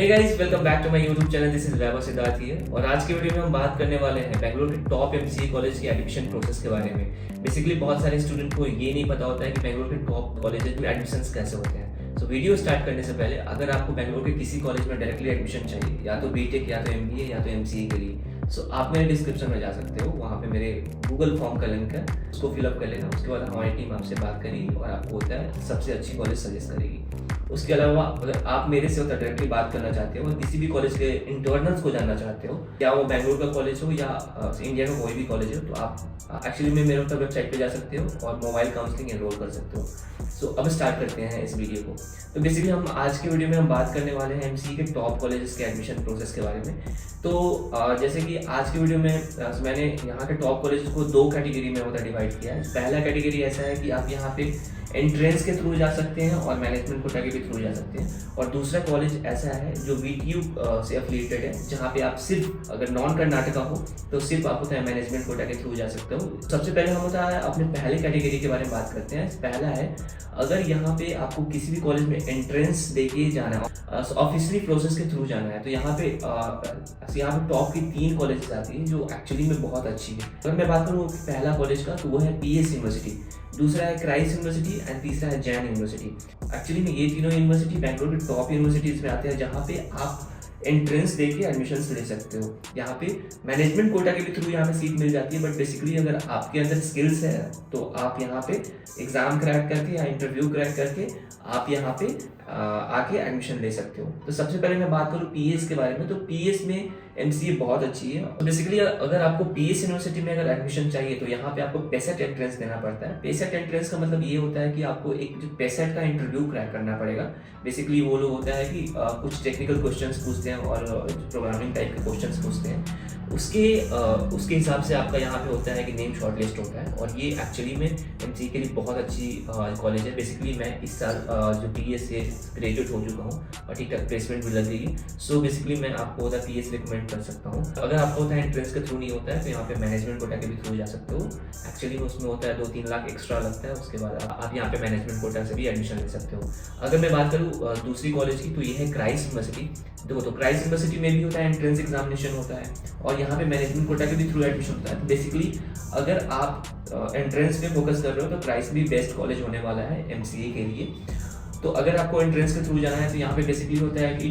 Hey guys, welcome back to my YouTube channel. This is Vaibhav Siddharth here और आज के video में हम बात करने वाले हैं बेंगलुरु के टॉप एमसीए कॉलेज के एडमिशन प्रोसेस के बारे में। बेसिकली बहुत सारे स्टूडेंट को ये नहीं पता होता है कि बेंगलुरु के टॉप कॉलेजेस में एडमिशंस कैसे होते हैं। सो वीडियो स्टार्ट करने से पहले अगर आपको बेंगलुरु के किसी कॉलेज में डायरेक्टली एडमिशन चाहिए, या तो बीटेक या तो एमबीए या तो एमसीए के लिए, सो आप मेरे डिस्क्रिप्शन में जा सकते हो। वहाँ पे मेरे गूगल फॉर्म का लिंक है, उसको फिलअप कर लेना। उसके बाद हमारी टीम आपसे बात करेगी और आपको होता है सबसे अच्छी कॉलेज सजेस्ट करेगी। उसके अलावा अगर आप मेरे से होता डायरेक्टली बात करना चाहते हो, किसी भी कॉलेज के इंटरनल्स को जानना चाहते हो, या वो बेंगलुरु का कॉलेज हो या इंडिया का कोई भी कॉलेज हो, तो आप एक्चुअली में मेरे वेबसाइट पे जा सकते हो और मोबाइल काउंसलिंग एनरोल कर सकते हो। सो अब स्टार्ट करते हैं इस वीडियो को। तो बेसिकली हम आज के वीडियो में हम बात करने वाले हैं एमसीए के टॉप कॉलेजेस के एडमिशन प्रोसेस के बारे में। तो जैसे कि आज के वीडियो में मैंने यहाँ के टॉप कॉलेजेस को दो कैटेगरी में होता डिवाइड किया है। पहला कैटेगरी ऐसा है कि आप यहाँ पे एंट्रेंस के थ्रू जा सकते हैं और मैनेजमेंट कोटा के भी थ्रू जा सकते हैं। और दूसरा कॉलेज ऐसा है जो वीटीयू से एफिलिएटेड है, जहाँ पे आप सिर्फ अगर नॉन कर्नाटका हो तो सिर्फ आप होता है मैनेजमेंट कोटा के थ्रू जा सकते हो। सबसे पहले हम होता है अपने पहले कैटेगरी के बारे में बात करते हैं। पहला है, अगर यहाँ पे आपको किसी भी कॉलेज में एंट्रेंस देके जाना है, ऑफिशियली प्रोसेस के थ्रू जाना है, तो यहाँ पे टॉप की 3 कॉलेजेस आती है जो एक्चुअली में बहुत अच्छी है। अगर मैं बात करूँ पहला कॉलेज का, तो वो है पीएस यूनिवर्सिटी, दूसरा है क्राइस्ट यूनिवर्सिटी एंड तीसरा है जैन यूनिवर्सिटी। एक्चुअली में ये तीनों यूनिवर्सिटी बेंगलुरु के टॉप यूनिवर्सिटीज में आते हैं, जहाँ पे आप एंट्रेंस देके एडमिशन्स ले सकते हो। यहाँ पे मैनेजमेंट कोटा के भी थ्रू यहाँ पे सीट मिल जाती है, बट बेसिकली अगर आपके अंदर स्किल्स है तो आप यहाँ पे एग्जाम क्रैक करके या इंटरव्यू क्रैक करके आप यहाँ पे आके एडमिशन ले सकते हो। तो सबसे पहले मैं बात करूँ पीएस के बारे में, तो पीएस में एमसीए बहुत अच्छी है। तो बेसिकली अगर आपको पीएस यूनिवर्सिटी में अगर एडमिशन चाहिए तो यहाँ पे आपको पेसेट एंट्रेंस देना पड़ता है। पेसेट एंट्रेंस का मतलब ये होता है कि आपको एक जो पेसेट का इंटरव्यू क्रैक करना पड़ेगा। बेसिकली वो लोग होता है कि कुछ टेक्निकल क्वेश्चंस पूछते हैं और प्रोग्रामिंग टाइप के क्वेश्चंस पूछते हैं। उसके हिसाब से आपका यहाँ पे होता है कि नेम शॉर्टलिस्ट होता है। और ये एक्चुअली में एमसीए के लिए बहुत अच्छी कॉलेज है। बेसिकली मैं इस साल जो पीएस से ग्रेजुएट हो चुका हूँ और ठीक ठाक प्लेसमेंट भी लगेगी। सो बेसिकली मैं आपको होता है पीएस रिकमेंड कर सकता हूँ। अगर आपको होता है एंट्रेंस के थ्रू नहीं होता है तो यहाँ पे मैनेजमेंट कोटा के भी थ्रू जा सकते हो। एक्चुअली में उसमें होता है 2-3 लाख एक्स्ट्रा लगता है, उसके बाद आप यहाँ पे मैनेजमेंट कोटा से भी एडमिशन ले सकते हो। अगर मैं बात करूँ दूसरी कॉलेज की, तो ये है क्राइस्ट यूनिवर्सिटी। देखो, तो क्राइस्ट यूनिवर्सिटी में भी होता है एंट्रेंस एग्जामिनेशन होता है और यहाँ पे मैनेजमेंट कोटा के भी थ्रू एडमिशन होता है। बेसिकली अगर आप एंट्रेंस पे फोकस कर रहे हो तो क्राइस्ट भी बेस्ट कॉलेज होने वाला है एमसीए के लिए। तो अगर आपको एंट्रेंस के थ्रू जाना है तो यहाँ पे बेसिकली होता है कि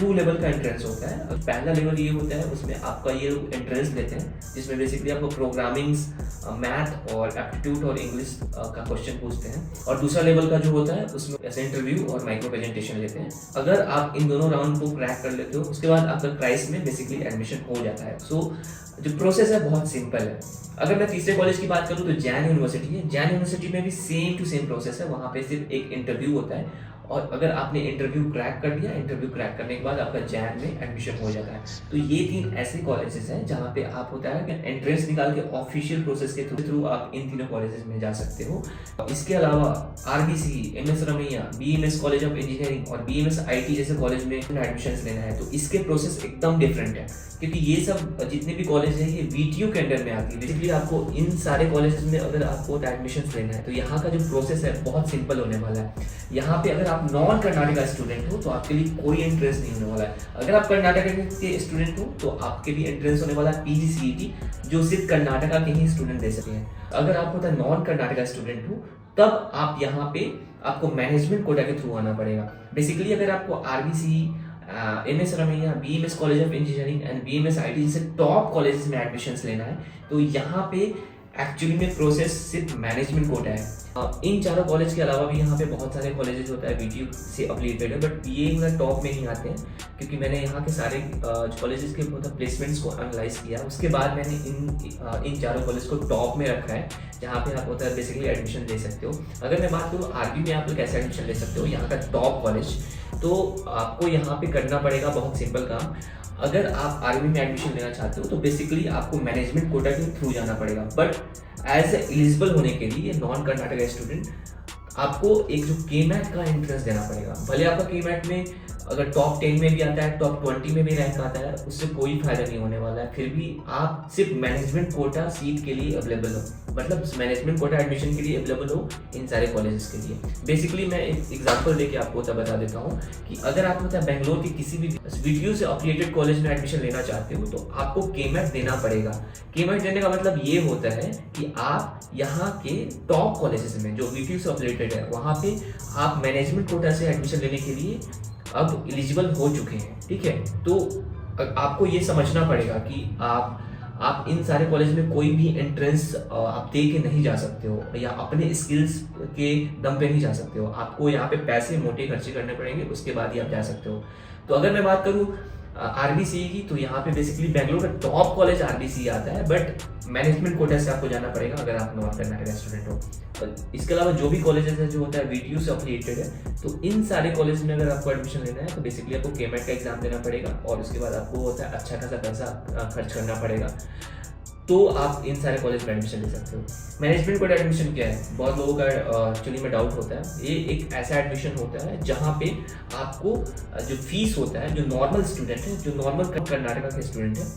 2 लेवल का एंट्रेंस होता है। पहला लेवल ये होता है, उसमें आपका ये एंट्रेंस लेते हैं जिसमें बेसिकली आपको प्रोग्रामिंग्स, मैथ और एप्टीट्यूड और इंग्लिश का क्वेश्चन पूछते हैं। और दूसरा लेवल का जो होता है उसमें ऐसे इंटरव्यू और माइक्रो प्रेजेंटेशन लेते हैं। अगर आप इन दोनों राउंड को क्रैक कर लेते हो, उसके बाद आपका क्राइस्ट में बेसिकली एडमिशन हो जाता है। सो जो प्रोसेस है बहुत सिंपल है। अगर मैं तीसरे कॉलेज की बात करूँ तो जैन यूनिवर्सिटी है। जैन यूनिवर्सिटी में भी सेम टू सेम प्रोसेस है। वहाँ पे सिर्फ एक इंटरव्यू होता है और अगर आपने इंटरव्यू क्रैक कर दिया, इंटरव्यू क्रैक करने के बाद आपका जैन में एडमिशन हो जाता है। तो ये 3 ऐसे कॉलेजेस हैं जहाँ पे आप होता है कि एंट्रेंस निकाल के ऑफिशियल प्रोसेस के थ्रू आप इन तीनों कॉलेजेस में जा सकते हो। इसके अलावा RBC, MS Ramaiah, BMS college of engineering और बीएमएस आईटी जैसे कॉलेज में एडमिशन लेना है तो इसके प्रोसेस एकदम डिफरेंट है, क्योंकि ये सब जितने भी कॉलेज है ये वीटीयू के अंडर में आती है। बेसिकली आपको इन सारे कॉलेजेस में अगर आपको एडमिशन लेना है तो यहाँ का जो प्रोसेस है बहुत सिंपल होने वाला है। यहाँ पे अगर आप नॉन कर्नाटका स्टूडेंट हो तो आपके लिए कोई एंट्रेंस नहीं होने वाला है। अगर आप कर्नाटका के स्टूडेंट हो तो आपके लिए एंट्रेंस होने वाला है पीजीसीईटी, जो सिर्फ कर्नाटका के ही स्टूडेंट दे सकते हैं। अगर आप होता है नॉन कर्नाटका स्टूडेंट हो तब आप यहाँ पे आपको मैनेजमेंट कोटा के थ्रू आना पड़ेगा। बेसिकली अगर आपको RBC, MS Ramaiah, BMS college of engineering and BMS IT जैसे टॉप कॉलेजेस में एडमिशन्स लेना है तो यहाँ पे एक्चुअली में प्रोसेस सिर्फ मैनेजमेंट कोटा है। इन चारों कॉलेज के अलावा भी यहाँ पे बहुत सारे कॉलेजेस होता है वीटीयू से एफिलिएटेड है, बट ये टॉप में नहीं आते हैं क्योंकि मैंने यहाँ के सारे कॉलेजेस के मतलब प्लेसमेंट्स को एनालाइज किया। उसके बाद मैंने इन चारों कॉलेज को टॉप में रखा है जहाँ पे आप होता है बेसिकली एडमिशन ले सकते हो। अगर मैं बात करूँ आरबी में आप लोग कैसे एडमिशन ले सकते हो, यहाँ का टॉप कॉलेज, तो आपको यहाँ पे करना पड़ेगा बहुत सिंपल काम। अगर आप आर्मी में एडमिशन लेना चाहते हो तो बेसिकली आपको मैनेजमेंट कोटा के थ्रू जाना पड़ेगा, बट एज एलिजिबल होने के लिए नॉन कर्नाटका स्टूडेंट आपको एक जो केमैट का एंट्रेंस देना पड़ेगा। भले आपका केमैट में अगर टॉप 10 में भी आता है, टॉप 20 में भी रैंक आता है, उससे कोई फायदा नहीं होने वाला है। फिर भी आप सिर्फ मैनेजमेंट कोटा सीट के लिए अवेलेबल हो, मतलब मैनेजमेंट कोटा एडमिशन के लिए अवेलेबल हो इन सारे कॉलेजेस के लिए। बेसिकली मैं एक एग्जांपल लेके आपको बता देता हूँ कि अगर आप बेंगलोर के किसी भी वीटीयू से अफिलिएटेड कॉलेज में एडमिशन लेना चाहते हो तो आपको केमेट देना पड़ेगा। केमेट देने का मतलब ये होता है कि आप यहाँ के टॉप कॉलेजेस में जो वीटीयू से अफिलिएटेड है वहाँ पे आप मैनेजमेंट कोटा से एडमिशन लेने के लिए अब एलिजिबल हो चुके हैं, ठीक है। तो आपको ये समझना पड़ेगा कि आप इन सारे कॉलेज में कोई भी एंट्रेंस आप दे के नहीं जा सकते हो या अपने स्किल्स के दम पे नहीं जा सकते हो। आपको यहाँ पे पैसे मोटे खर्चे करने पड़ेंगे, उसके बाद ही आप जा सकते हो। तो अगर मैं बात करूँ आरबीसी की, तो यहाँ पे बेसिकली बेंगलोर का टॉप कॉलेज आरबीसी आता है, बट मैनेजमेंट कोटा से आपको जाना पड़ेगा अगर आप नॉर्थ कर्नाटक स्टूडेंट हो। और इसके अलावा जो भी कॉलेजेस है जो होता है वीटीयू से अफिलिएटेड है, तो इन सारे कॉलेज में अगर आपको एडमिशन लेना है तो बेसिकली आपको केमेट का एग्जाम देना पड़ेगा और उसके बाद आपको होता है अच्छा खासा पैसा खर्च करना पड़ेगा, तो आप इन सारे कॉलेज में एडमिशन ले सकते हो। मैनेजमेंट कोटा एडमिशन क्या है, बहुत लोगों का एक्चुअली में डाउट होता है। ये एक ऐसा एडमिशन होता है जहाँ पे आपको जो फीस होता है, जो नॉर्मल स्टूडेंट है, जो नॉर्मल कर्नाटका के स्टूडेंट है,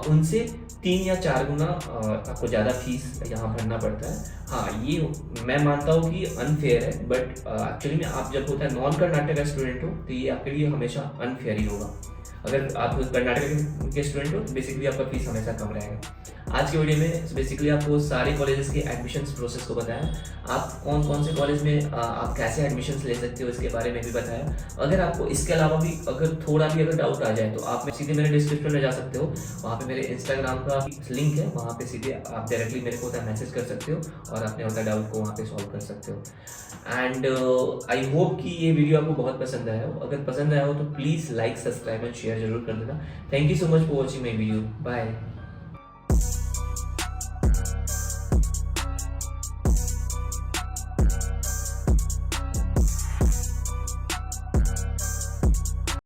उनसे 3 या 4 गुना आपको ज़्यादा फीस यहाँ भरना पड़ता है। हाँ, ये मैं मानता हूँ कि अनफेयर है, बट एक्चुअली में आप जब होता है नॉन कर्नाटका स्टूडेंट हो तो ये आपके लिए हमेशा अनफेयर ही होगा। अगर आप कर्नाटक के स्टूडेंट हो तो बेसिकली आपका फीस हमेशा कम रहेगा। आज की वीडियो में बेसिकली आपको सारे कॉलेजेस के एडमिशन्स प्रोसेस को बताया, आप कौन कौन से कॉलेज में आप कैसे एडमिशन्स ले सकते हो इसके बारे में भी बताया। अगर आपको इसके अलावा भी अगर थोड़ा भी अगर डाउट आ जाए तो आप सीधे मेरे डिस्क्रिप्शन में जा सकते हो, वहाँ पे मेरे इंस्टाग्राम का लिंक है, वहाँ पे सीधे आप डायरेक्टली मेरे को मैसेज कर सकते हो और अपने होता डाउट को वहाँ पे सॉल्व कर सकते हो। एंड आई होप कि ये वीडियो आपको बहुत पसंद आया हो। अगर पसंद आया हो तो please like, subscribe and share जरूर कर देना। Thank you so much for watching my video. Bye.